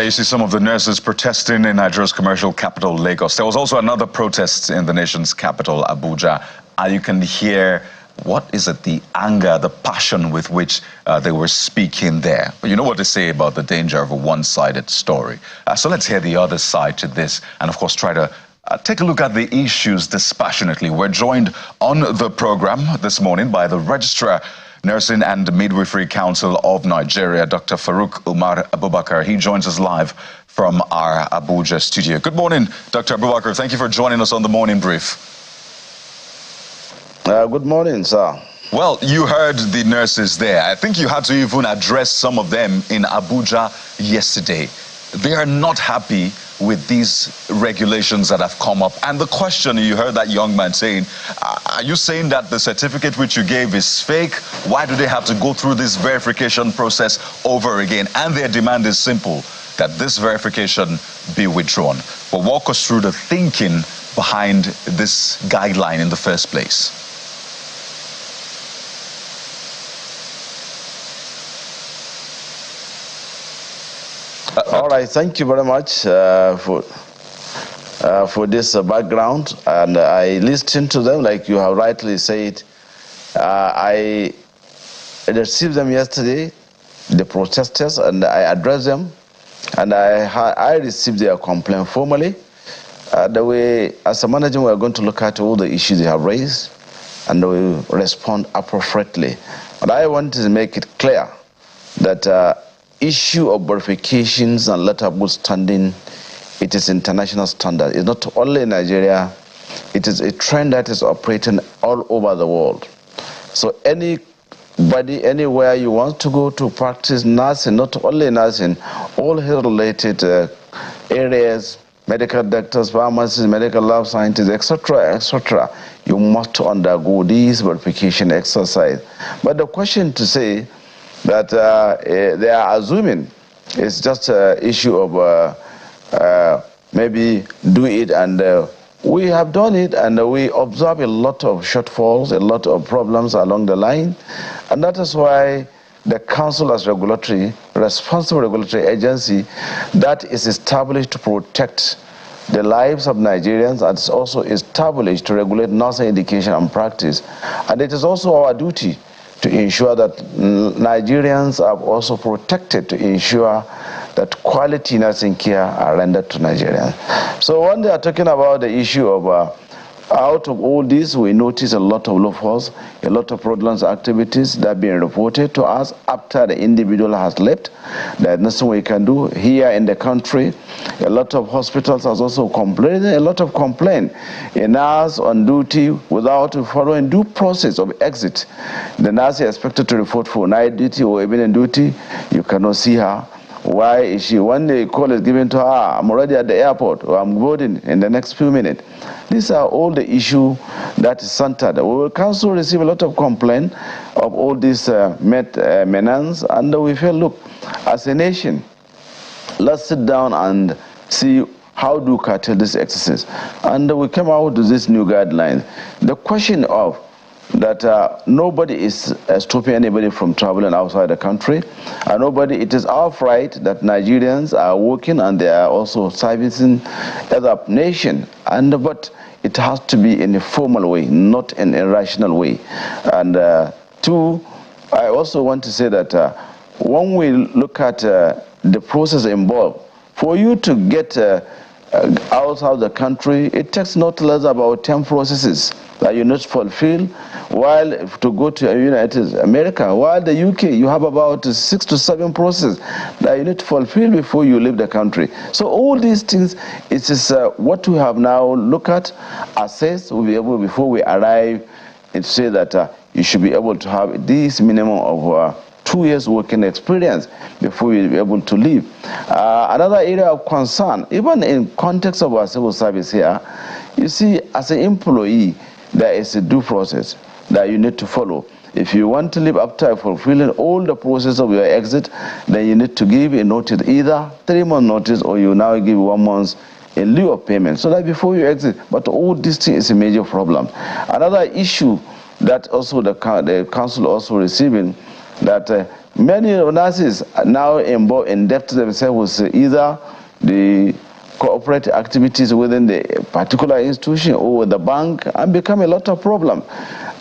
you see some of the nurses protesting in Nigeria's commercial capital, Lagos. There was also another protest in the nation's capital, Abuja. And you can hear, what is it, the anger, the passion with which they were speaking there. But you know what they say about the danger of a one-sided story. So let's hear the other side to this and, of course, try to take a look at the issues dispassionately. We're joined on the program this morning by the Registrar, Nursing and Midwifery Council of Nigeria, Dr. Farouk Umar Abubakar. He joins us live from our Abuja studio. Good morning, Dr. Abubakar. Thank you for joining us on the Morning Brief. Good morning, sir. Well, you heard the nurses there. I think you had to even address some of them in Abuja yesterday. They are not happy with these regulations that have come up. And the question, you heard that young man saying, are you saying that the certificate which you gave is fake? Why do they have to go through this verification process over again? And their demand is simple, that this verification be withdrawn. But walk us through the thinking behind this guideline in the first place. All right, thank you very much for this background, and I listened to them like you have rightly said. I received them yesterday, the protesters, and I addressed them, and I received their complaint formally. The way, as a manager, we are going to look at all the issues they have raised, and we will respond appropriately. But I want to make it clear that issue of verifications and letter of good standing, it is international standard. It's not only in Nigeria, it is a trend that is operating all over the world. So anybody, anywhere you want to go to practice nursing, not only nursing, all health-related areas, medical doctors, pharmacists, medical lab scientists, etc., you must undergo this verification exercise. But the question to say that they are assuming it's just an issue of maybe do it, and we have done it, and we observe a lot of shortfalls, a lot of problems along the line, and that is why the council as responsible regulatory agency that is established to protect the lives of Nigerians, and is also established to regulate nursing education and practice. And it is also our duty to ensure that Nigerians are also protected, to ensure that quality nursing care are rendered to Nigerians. So when they are talking about the issue of out of all this, we notice a lot of loopholes, a lot of fraudulent activities that have been reported to us after the individual has left. There's nothing we can do here in the country. A lot of hospitals has also complained, a lot of complaint. A nurse on duty without following due process of exit. The nurse is expected to report for night duty or evening duty. You cannot see her. Why is she? When the call is given to her, I'm already at the airport, or I'm boarding in the next few minutes. These are all the issues that is centered. We will council receive a lot of complaint of all these menace, and we feel, look, as a nation, let's sit down and see how do we curtail this exercise. And we came out with this new guideline. The question of that nobody is stopping anybody from traveling outside the country, and nobody, it is our right that Nigerians are working and they are also servicing other nation, but it has to be in a formal way, not in a rational way. And two, I also want to say that when we look at the process involved, for you to get outside the country, it takes not less about 10 processes that you need to fulfill, while to go to United America, while the UK, you have about 6 to 7 processes that you need to fulfill before you leave the country. So all these things, it is what we have now look at, assess, we'll be able, before we arrive, and say that you should be able to have this minimum of 2 years working experience before you'll be able to leave. Another area of concern, even in context of our civil service here, you see, as an employee, there is a due process that you need to follow. If you want to leave after fulfilling all the process of your exit, then you need to give a notice, either 3-month notice, or you now give 1 month in lieu of payment, so that before you exit. But all this thing is a major problem. Another issue that also the council also receiving that many nurses are now indebted themselves with either the corporate activities within the particular institution or the bank, and become a lot of problem.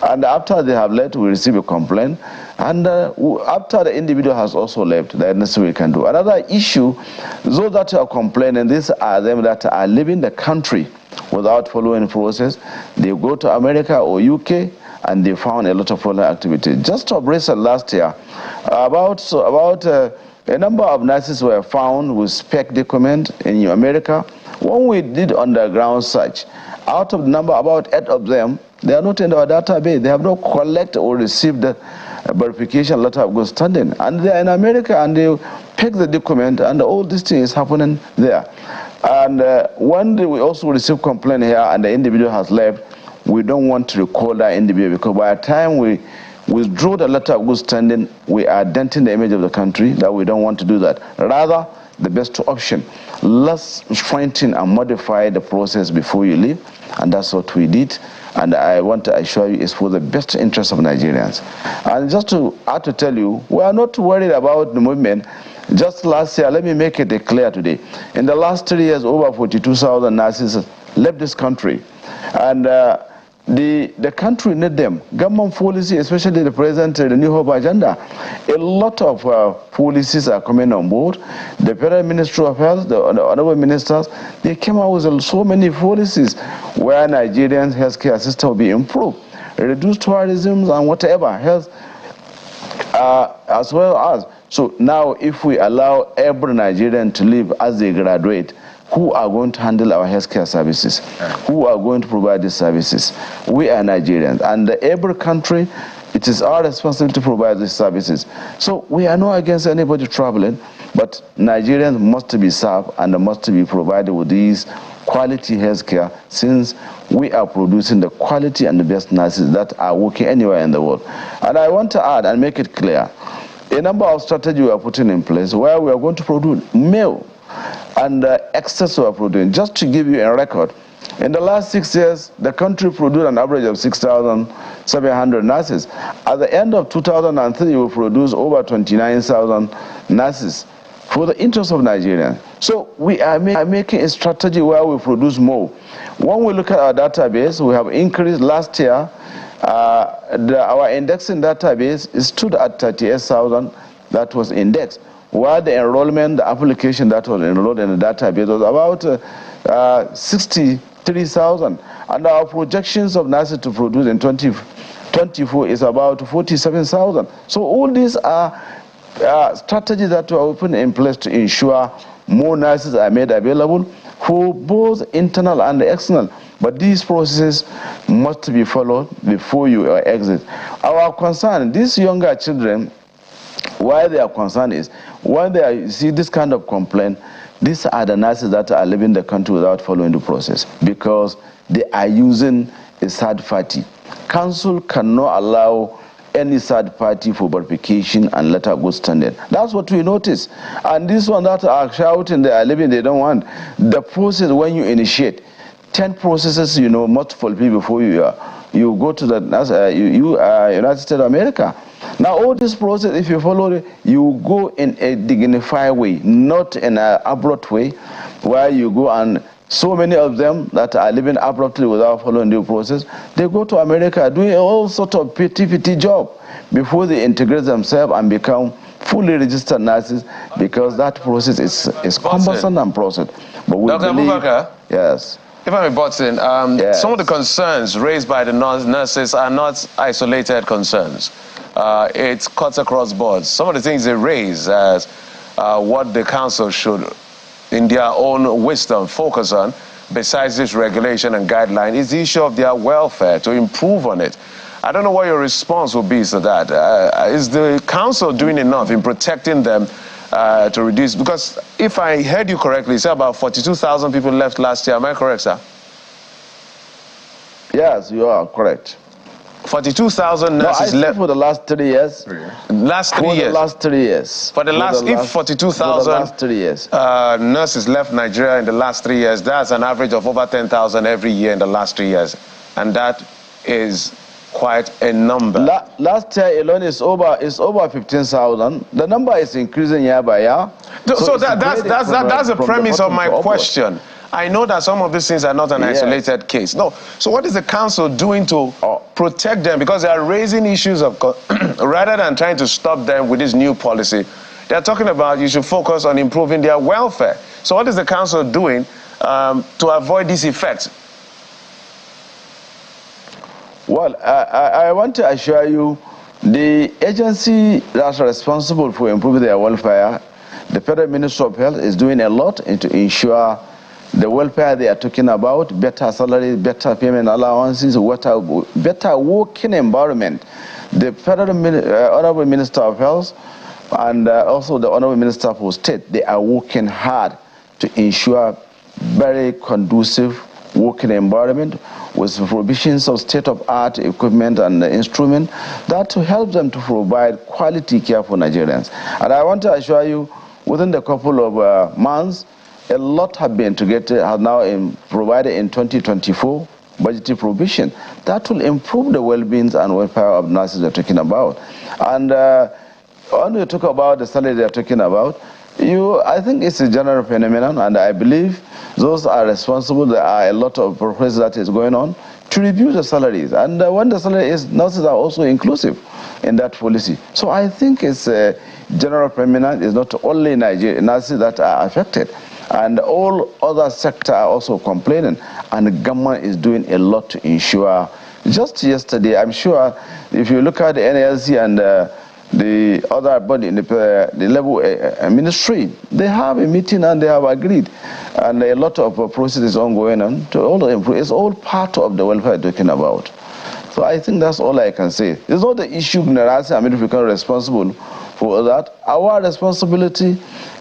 And after they have left, we receive a complaint. And after the individual has also left, the necessary we can do. Another issue, those that are complaining, these are them that are leaving the country without following process. They go to America or UK, and they found a lot of foreign activity. Just of recent last year, a number of nurses were found with spec document in America. When we did underground search, out of the number, about 8 of them, they are not in our database. They have not collected or received the verification letter of good standing. And they are in America, and they pick the document, and all these things is happening there. And one day we also receive complaint here, and the individual has left. We don't want to recall that individual, because by the time we withdraw the letter of good standing, we are denting the image of the country. That we don't want to do that. Rather, the best option, let's strengthen and modify the process before you leave, and that's what we did. And I want to assure you, it's for the best interest of Nigerians. And just to add to tell you, we are not worried about the movement. Just last year, let me make it clear today. In the last 3 years, over 42,000 nurses left this country. And the country need them. Government policy, especially the present the New Hope agenda, a lot of policies are coming on board. The Federal Ministry of Health, the honorable ministers, they came out with so many policies where Nigerians' healthcare system will be improved, reduce tourism and whatever health, as well as. So now, if we allow every Nigerian to live as they graduate, who are going to handle our healthcare services? Who are going to provide these services? We are Nigerians, and every country, it is our responsibility to provide these services. So we are not against anybody traveling, but Nigerians must be served and must be provided with these quality healthcare, since we are producing the quality and the best nurses that are working anywhere in the world. And I want to add and make it clear, a number of strategies we are putting in place where we are going to produce male and excess of producing. Just to give you a record, in the last 6 years, the country produced an average of 6,700 nurses. At the end of 2003, we produced over 29,000 nurses for the interest of Nigerians. So we are making a strategy where we produce more. When we look at our database, we have increased last year. Our indexing database stood at 38,000 that was indexed, while the enrollment, the application that was enrolled in the database was about 63,000. And our projections of nurses to produce in 2024 is about 47,000. So all these are strategies that were put in place to ensure more nurses are made available for both internal and external. But these processes must be followed before you exit. Our concern, these younger children, why they are concerned is when they see this kind of complaint, these are the nurses that are leaving the country without following the process, because they are using a third party. Council cannot allow any third party for verification and letter of good standing. That's what we notice. And this one that are shouting they are leaving, they don't want. The process, when you initiate 10 processes, multiple people before you go to the United States of America. Now, all this process, if you follow it, you go in a dignified way, not in an abrupt way, where you go and so many of them that are living abruptly without following the process, they go to America doing all sorts of PT job before they integrate themselves and become fully registered nurses, because that process is cumbersome and process. But we Dr. believe, Abubakar, yes. If I may butt in, yes. Some of the concerns raised by the nurses are not isolated concerns. It cuts across boards. Some of the things they raise as what the council should, in their own wisdom, focus on, besides this regulation and guideline, is the issue of their welfare, to improve on it. I don't know what your response will be to that. Is the council doing enough in protecting them to reduce? Because if I heard you correctly, you said about 42,000 people left last year. Am I correct, sir? Yes, you are correct. 42,000 nurses left for the last 3 years. Last 3 years. For the last 3 years. For the last, if 42,000 last 3 years. Nurses left Nigeria in the last 3 years, that's an average of over 10,000 every year in the last 3 years, and that is quite a number. Last year alone is over 15,000. The number is increasing year by year. So that's the premise of my question. I know that some of these things are not an isolated case. No. So what is the council doing to protect them? Because they are raising issues of, rather than trying to stop them with this new policy, they're talking about you should focus on improving their welfare. So what is the council doing to avoid this effect? Well, I want to assure you, the agency that's responsible for improving their welfare, the Federal Ministry of Health, is doing a lot to ensure the welfare they are talking about, better salaries, better payment allowances, better working environment. The Federal Honorable Minister of Health and also the Honorable Minister for State, they are working hard to ensure very conducive working environment with provisions of state-of-art equipment and instruments that to help them to provide quality care for Nigerians. And I want to assure you, within the couple of months, a lot have been now provided in 2024 budgetary provision that will improve the well-being and welfare of nurses they're talking about. And when you talk about the salary they're talking about, I think it's a general phenomenon, and I believe those are responsible. There are a lot of process that is going on to review the salaries. And when the salary is, nurses are also inclusive in that policy. So I think it's a general phenomenon. It's not only nurses that are affected. And all other sectors are also complaining, and the government is doing a lot to ensure. Just yesterday, I'm sure, if you look at the NLC and the other body in the level ministry, they have a meeting and they have agreed, and a lot of process is ongoing on to all improve. It's all part of the welfare talking about. So I think that's all I can say. It's not the issue if we can responsible for that. Our responsibility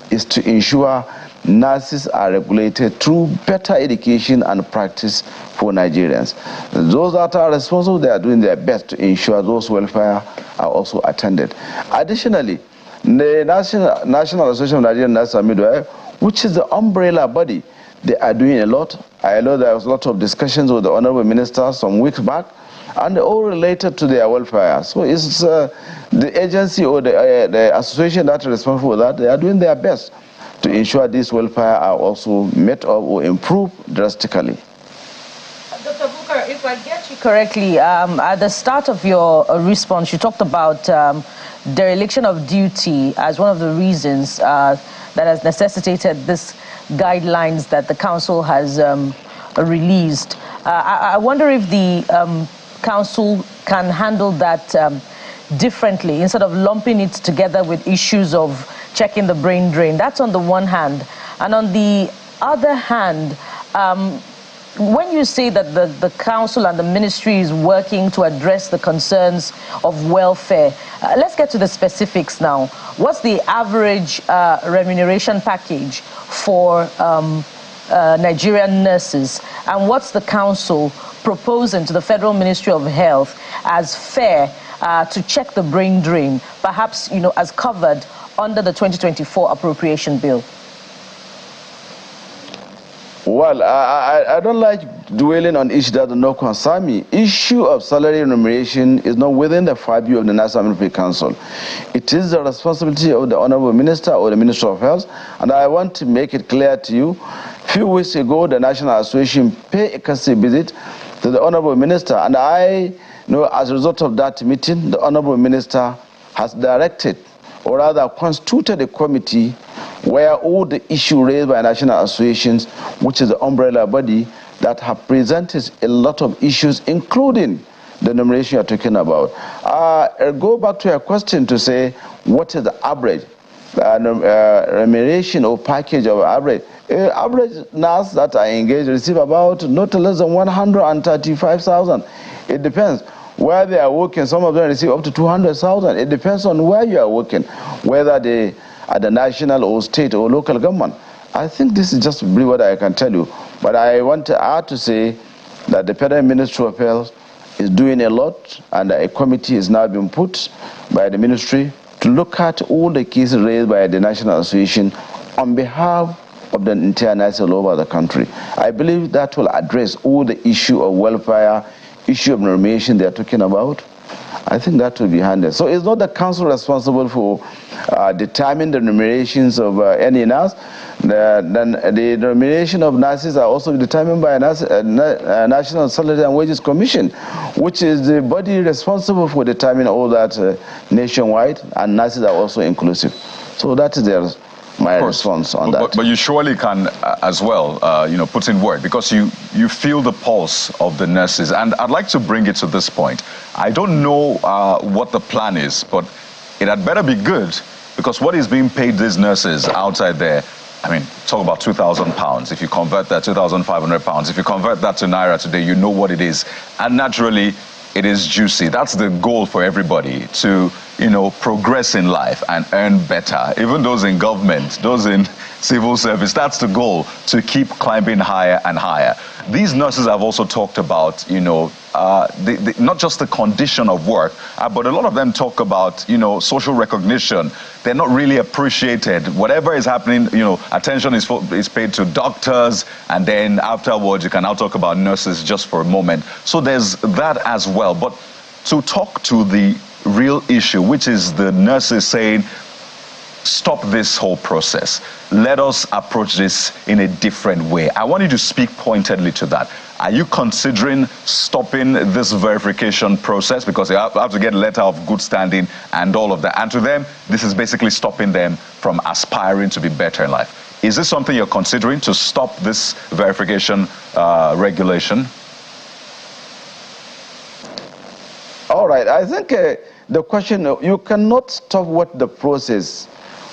is to ensure nurses are regulated through better education and practice for Nigerians. Those that are responsible, they are doing their best to ensure those welfare are also attended. Additionally, the National Association of Nigerian Nurses and Midwives, which is the umbrella body, they are doing a lot. I know there was a lot of discussions with the Honorable Minister some weeks back, and all related to their welfare. So it's the agency or the association that is responsible for that, they are doing their best to ensure these welfare are also met up or improved drastically. Dr. Bukar, if I get you correctly, at the start of your response, you talked about dereliction of duty as one of the reasons that has necessitated this guidelines that the council has released. I wonder if the council can handle that differently instead of lumping it together with issues of checking the brain drain. That's on the one hand. And on the other hand, when you say that the council and the ministry is working to address the concerns of welfare, let's get to the specifics now. What's the average remuneration package for Nigerian nurses? And what's the council proposing to the Federal Ministry of Health as fair to check the brain drain, perhaps, as covered under the 2024 appropriation bill? Well, I don't like dwelling on issues that do not concern me. Issue of salary remuneration is not within the purview of the National Military Council. It is the responsibility of the Honorable Minister or the Minister of Health, and I want to make it clear to you. A few weeks ago, the National Association paid a courtesy visit to the Honorable Minister, and I know as a result of that meeting, the Honorable Minister has directed, or rather constituted a committee where all the issues raised by national associations, which is the umbrella body, that have presented a lot of issues, including the nomination you're talking about. Go back to your question to say, what is the average remuneration or package of average? Average nurse that are engaged receive about not less than 135,000. It depends where they are working. Some of them receive up to 200,000. It depends on where you are working, whether they at the national or state or local government. I think this is just brief what I can tell you. But I want to add to say that the Federal Ministry of Health is doing a lot, and a committee is now being put by the ministry to look at all the cases raised by the National Association on behalf of the entire nurses all over the country. I believe that will address all the issue of welfare issue of remuneration they are talking about, I think that will be handled. So it's not the council responsible for determining the remunerations of any nurse. Then the remuneration of nurses are also determined by a National Salary and Wages Commission, which is the body responsible for determining all that nationwide, and nurses are also inclusive. So that is my response on that. But you surely can as well, put in word, because you feel the pulse of the nurses. And I'd like to bring it to this point. I don't know what the plan is, but it had better be good, because what is being paid these nurses outside there, I mean, talk about £2,000. If you convert that, £2,500. If you convert that to Naira today, you know what it is. And naturally, it is juicy. That's the goal for everybody, to, progress in life and earn better. Even those in government, those in civil service, that's the goal, to keep climbing higher and higher. These nurses have also talked about, not just the condition of work, but a lot of them talk about, social recognition. They're not really appreciated. Whatever is happening, attention is paid to doctors, and then afterwards you can now talk about nurses just for a moment. So there's that as well. But to talk to the real issue, which is the nurses saying, stop this whole process. Let us approach this in a different way. I want you to speak pointedly to that. Are you considering stopping this verification process? Because you have to get a letter of good standing and all of that. And to them, this is basically stopping them from aspiring to be better in life. Is this something you're considering, to stop this verification regulation? All right. I think the question, you cannot stop what the process,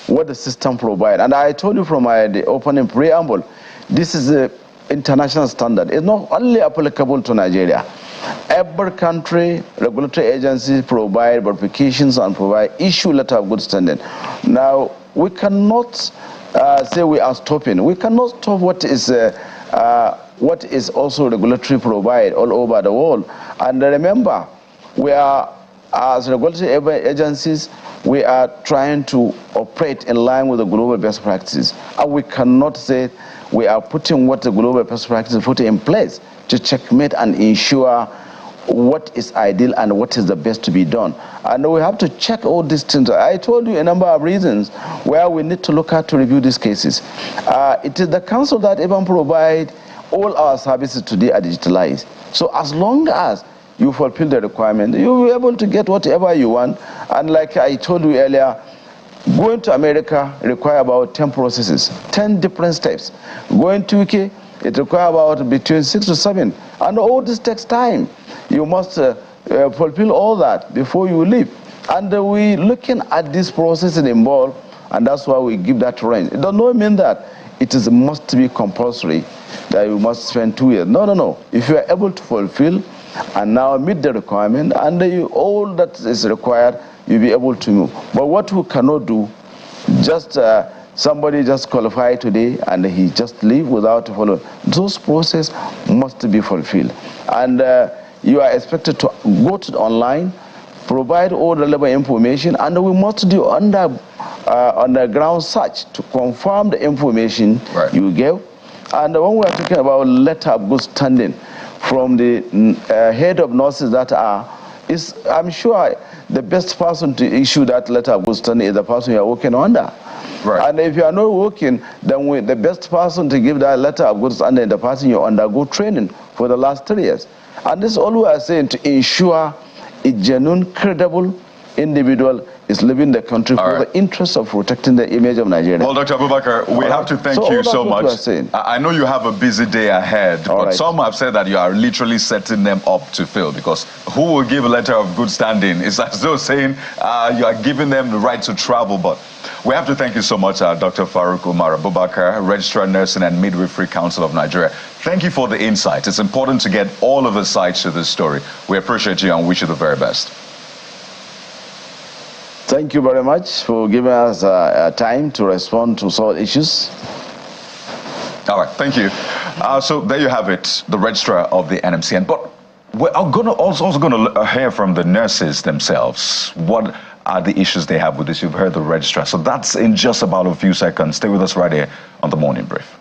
what the system provides. And I told you from the opening preamble, this is an international standard. It's not only applicable to Nigeria. Every country, regulatory agencies provide verifications and issue letter of good standing. Now, we cannot say we are stopping. We cannot stop what is also regulatory provide all over the world. And remember, we are, as regulatory agencies, we are trying to operate in line with the global best practices. And we cannot say we are putting what the global best practices put in place to checkmate and ensure what is ideal and what is the best to be done. And we have to check all these things. I told you a number of reasons where we need to look at to review these cases. It is the council that even provide all our services today are digitalized. So as long as you fulfill the requirement, you'll be able to get whatever you want. And like I told you earlier, going to America requires about 10 processes, 10 different steps. Going to UK, it requires about between 6 to 7. And all this takes time. You must fulfill all that before you leave. And we're looking at this process involved, and that's why we give that range. It does not mean that it must be compulsory, that you must spend 2 years. No, no, no. If you are able to fulfill and now meet the requirement, and all that is required, you'll be able to move. But what we cannot do, just somebody just qualified today and he just leave without following. Those processes must be fulfilled. And you are expected to go to the online, provide all relevant information, and we must do underground search to confirm the information you gave. And when we are talking about letter of good standing from the head of nurses that I'm sure the best person to issue that letter of good standing is the person you are working under. Right. And if you are not working, then the best person to give that letter of good standing is the person you undergo training for the last 3 years. And this is all we are saying, to ensure a genuine, credible individual is living the country for the interest of protecting the image of Nigeria. Well, Dr. Abubakar, we have to thank you so much. I know you have a busy day ahead, but some have said that you are literally setting them up to fail, because who will give a letter of good standing? It's as though saying you are giving them the right to travel. But we have to thank you so much, Dr. Farouk Umar Abubakar, Registrar Nursing and Midwifery Council of Nigeria. Thank you for the insight. It's important to get all of the sides to this story. We appreciate you and wish you the very best. Thank you very much for giving us time to respond to some issues. All right, thank you. So there you have it, the registrar of the NMCN. But we're also going to hear from the nurses themselves. What are the issues they have with this? You've heard the registrar. So that's in just about a few seconds. Stay with us right here on The Morning Brief.